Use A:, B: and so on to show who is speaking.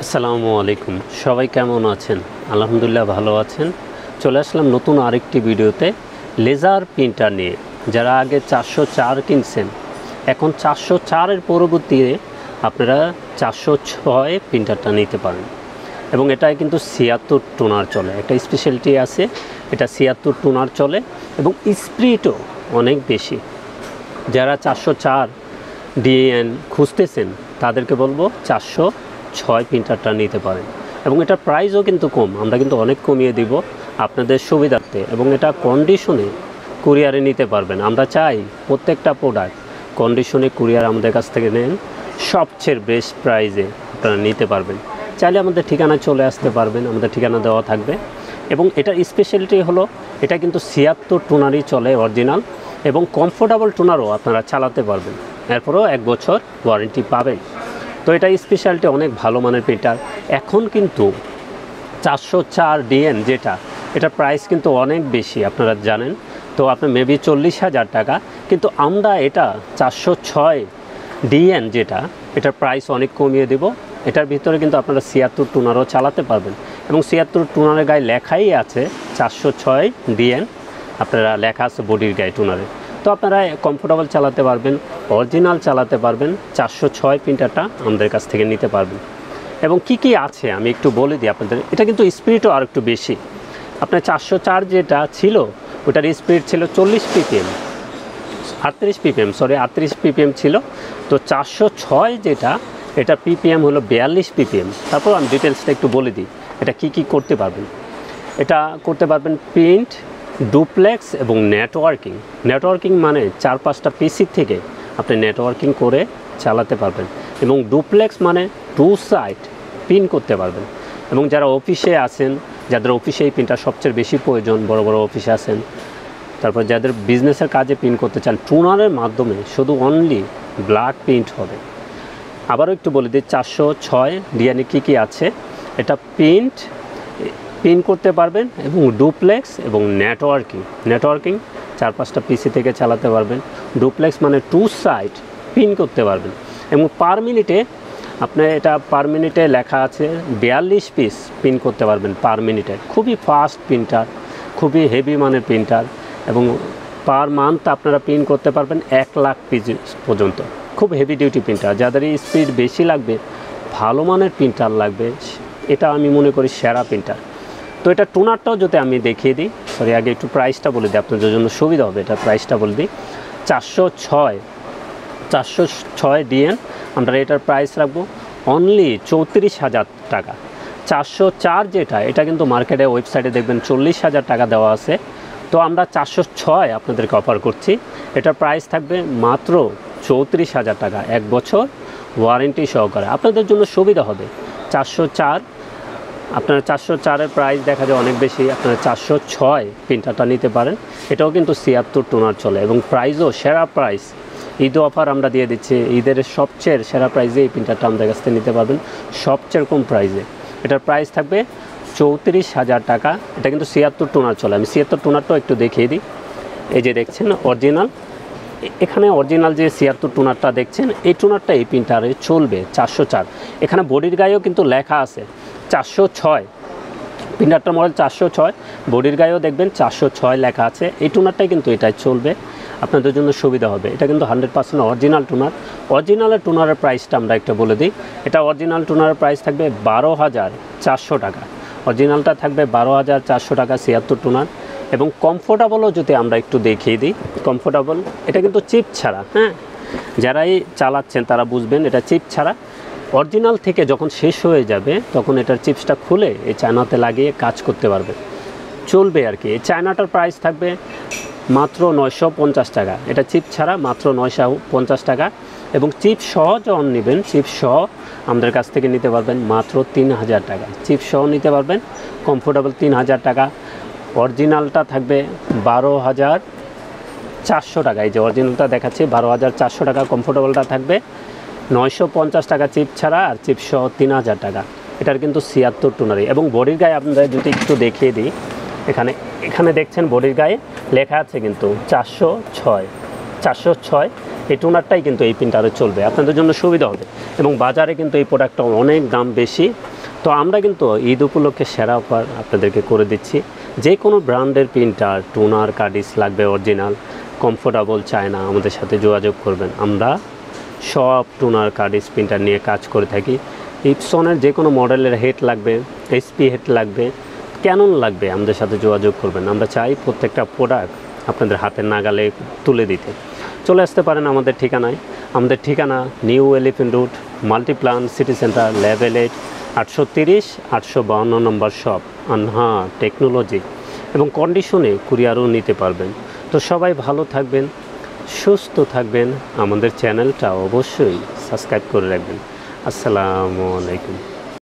A: আসসালামু আলাইকুম, সবাই কেমন আছেন? আলহামদুলিল্লাহ ভালো আছেন। চলে আসলাম নতুন আরেকটি ভিডিওতে লেজার প্রিন্টার নিয়ে। যারা আগে 404 কিনছেন, এখন 404-এর পরবর্তীতে আপনারা 406 প্রিন্টারটা নিতে পারেন। এবং এটায় কিন্তু 76 টোনার চলে, একটা স্পেশালিটি আছে, এটা 76 টোনার চলে এবং স্পিডও অনেক বেশি। যারা 404 ডিএন খুঁজতেছেন তাদেরকে বলবো 406 প্রিন্টারটা নিতে পারেন। এবং এটার প্রাইসও কিন্তু কম, আমরা কিন্তু অনেক কমিয়ে দিব আপনাদের সুবিধার্থে। এবং এটা কন্ডিশনে কুরিয়ারে নিতে পারবেন। আমরা চাই প্রত্যেকটা প্রোডাক্ট কন্ডিশনে কুরিয়ার আমাদের কাছ থেকে নেন, সবচেয়ে বেস্ট প্রাইসে আপনারা নিতে পারবেন। চাইলে আমাদের ঠিকানায় চলে আসতে পারবেন, আমাদের ঠিকানা দেওয়া থাকবে। এবং এটার স্পেশালিটি হলো এটা কিন্তু 76 টোনারই চলে অরিজিনাল, এবং কমফোর্টেবল টোনারও আপনারা চালাতে পারবেন। এরপরও 1 বছর ওয়ারেন্টি পাবেন। তো এটা স্পেশালিটি অনেক ভালো মানের প্রিন্টার। এখন কিন্তু 404 ডিএন যেটা, এটার প্রাইস কিন্তু অনেক বেশি আপনারা জানেন। তো আপনার মেবি 40,000 টাকা, কিন্তু আমরা এটা 406 ডিএন যেটা, এটার প্রাইস অনেক কমিয়ে দেব। এটার ভিতরে কিন্তু আপনারা 76 টোনারও চালাতে পারবেন। এবং 76 টোনারের গায়ে লেখাই আছে 406 ডিএন, আপনারা লেখা আছে বডির গায়ে টোনারে। তো আপনারা কমফোর্টেবল চালাতে পারবেন, অরিজিনাল চালাতে পারবেন, 406 প্রিন্টারটা আমাদের কাছ থেকে নিতে পারবেন। এবং কি কি আছে আমি একটু বলে দিই আপনাদের। এটা কিন্তু স্পিডও আর একটু বেশি। আপনার 404 যেটা ছিল ওটার স্পিড ছিল 40 পিপিএম, 38 পিপিএম, সরি 38 পিপিএম ছিল। তো 406 যেটা, এটা পিপিএম হলো 42 পিপিএম। তারপর আমি ডিটেলসটা একটু বলে দিই এটা কি কি করতে পারবেন। এটা করতে পারবেন প্রিন্ট, ডুপ্লেক্স এবং নেটওয়ার্কিং। নেটওয়ার্কিং মানে 4-5টা পিসি থেকে আপনি নেটওয়ার্কিং করে চালাতে পারবেন। এবং ডুপ্লেক্স মানে 2 সাইড প্রিন্ট করতে পারবেন। এবং যারা অফিসে আছেন, যাদের অফিসে এই প্রিন্টার সবচেয়ে বেশি প্রয়োজন, বড় বড় অফিসে আছেন, তারপর যাদের বিজনেসের কাজে প্রিন্ট করতে চান, টোনারের মাধ্যমে শুধু অনলি ব্ল্যাক প্রিন্ট হবে। আবারও একটু বলে দিই 406 ডিএনএ কী কী আছে। এটা প্রিন্ট করতে পারবেন, এবং ডুপ্লেক্স এবং নেটওয়ার্কিং 4-5টা পিসি থেকে চালাতে পারবেন। ডুপ্লেক্স মানে 2 সাইড প্রিন্ট করতে পারবেন। এবং পার মিনিটে লেখা আছে 42 পিস প্রিন্ট করতে পারবেন পার মিনিটে। খুবই ফাস্ট প্রিন্টার, খুবই হেভি মানের প্রিন্টার। এবং পার মান্থ আপনারা প্রিন্ট করতে পারবেন 1 লাখ পিস পর্যন্ত। খুব হেভি ডিউটি প্রিন্টার। যাদের স্পিড বেশি লাগবে, ভালো মানের প্রিন্টার লাগবে, এটা আমি মনে করি সেরা প্রিন্টার। তো এটা টোনারটাও যদি আমি দেখিয়ে দিই, সরি আগে একটু প্রাইসটা বলে দিই আপনাদের জন্য সুবিধা হবে। এটা প্রাইসটা বলে দিই 406 ডিএন, আমরা এটার প্রাইস রাখবো অনলি 34,000 টাকা। 404 যেটা, এটা কিন্তু মার্কেটে ওয়েবসাইটে দেখবেন 40,000 টাকা দেওয়া আছে। তো আমরা 406 আপনাদেরকে অফার করছি। এটার প্রাইস থাকবে মাত্র 34,000 টাকা, 1 বছর ওয়ারেন্টি সহকারে। আপনাদের জন্য সুবিধা হবে। 404, আপনারা 404-এর প্রাইস দেখা যায় অনেক বেশি, আপনারা 406 প্রিন্টারটা নিতে পারেন। এটাও কিন্তু 76 টোনার চলে, এবং প্রাইসও সেরা প্রাইস। ঈদ অফার আমরা দিয়ে দিচ্ছি, ঈদের সবচেয়ে সেরা প্রাইসে এই প্রিন্টারটা আমাদের কাছ থেকে নিতে পারবেন, সবচেয়ে কম প্রাইসে। এটার প্রাইস থাকবে 34,000 টাকা। এটা কিন্তু 76 টোনার চলে। আমি 76 টোনারটাও একটু দেখিয়ে দিই। এই যে দেখছেন অরিজিনাল, এখানে অরিজিনাল যে 76 টোনারটা দেখছেন, এই টোনারটা এই প্রিন্টারে চলবে 404। এখানে বডির গায়েও কিন্তু লেখা আছে 406, প্রিন্টারটার মডেল 406, বডির গায়েও দেখবেন 406 লেখা আছে। এই টোনারটাই কিন্তু এটাই চলবে, আপনাদের জন্য সুবিধা হবে। এটা কিন্তু 100% অরিজিনাল টোনার। অরিজিনালের টোনারের প্রাইসটা আমরা একটা বলে দিই। এটা অরিজিনাল টোনারের প্রাইস থাকবে 12,400 টাকা। অরিজিনালটা থাকবে 12,400 টাকা, 76 টোনার। এবং কমফোর্টেবলও যদি আমরা একটু দেখিয়ে দিই, কমফোর্টেবল এটা কিন্তু চিপ ছাড়া। হ্যাঁ, যারাই চালাচ্ছেন তারা বুঝবেন এটা চিপ ছাড়া। অরিজিনাল থেকে যখন শেষ হয়ে যাবে তখন এটার চিপসটা খুলে এই চায়নাতে লাগিয়ে কাজ করতে পারবে, চলবে আর কি। এই চায়নাটার প্রাইস থাকবে মাত্র 950 টাকা। এটা চিপ ছাড়া মাত্র 950 টাকা। এবং চিপ সহ যখন নেবেন, চিপ সহ আমাদের কাছ থেকে নিতে পারবেন মাত্র 3,000 টাকা। চিপ সহ নিতে পারবেন কমফোর্টেবল 3,000 টাকা। অরিজিনালটা থাকবে 12,400 টাকা। এই যে অরিজিনালটা দেখাচ্ছি 12,400 টাকা। কমফোর্টেবলটা থাকবে 950 টাকা চিপ ছাড়া, আর চিপ সহ 3,000 টাকা। এটার কিন্তু 76 টোনারি। এবং বডির গায়ে আপনাদের যদি একটু দেখিয়ে দিই, এখানে দেখছেন বডির গায়ে লেখা আছে কিন্তু 406। 406 এই টোনারটাই কিন্তু এই প্রিন্টারে চলবে, আপনাদের জন্য সুবিধা হবে। এবং বাজারে কিন্তু এই প্রোডাক্টটা অনেক দাম বেশি। তো আমরা কিন্তু ঈদ উপলক্ষে সেরা অফার আপনাদেরকে করে দিচ্ছি। যে কোনো ব্র্যান্ডের প্রিন্টার, টোনার, কার্ডিস লাগবে অরিজিনাল, কমফোর্টেবল চায় না, আমাদের সাথে যোগাযোগ করবেন। আমরা সব টোনার, কার্ডিস প্রিন্টার নিয়ে কাজ করে থাকি। ইপসনের যে কোনো মডেলের হেড লাগবে, এইচপি হেড লাগবে, ক্যানন লাগবে, আমাদের সাথে যোগাযোগ করবেন। আমরা চাই প্রত্যেকটা প্রোডাক্ট আপনাদের হাতের নাগালে তুলে দিতে। চলে আসতে পারেন আমাদের ঠিকানায়। আমাদের ঠিকানা new elephant road, Multiplan city centre, level 8, 830 852 নম্বর শপ, আনহা টেকনোলজি। এবং কন্ডিশনে কুরিয়ারও নিতে পারবেন। তো সবাই ভালো থাকবেন, সুস্থ থাকবেন, আমাদের চ্যানেলটা অবশ্যই সাবস্ক্রাইব করে রাখবেন। আসসালামু আলাইকুম।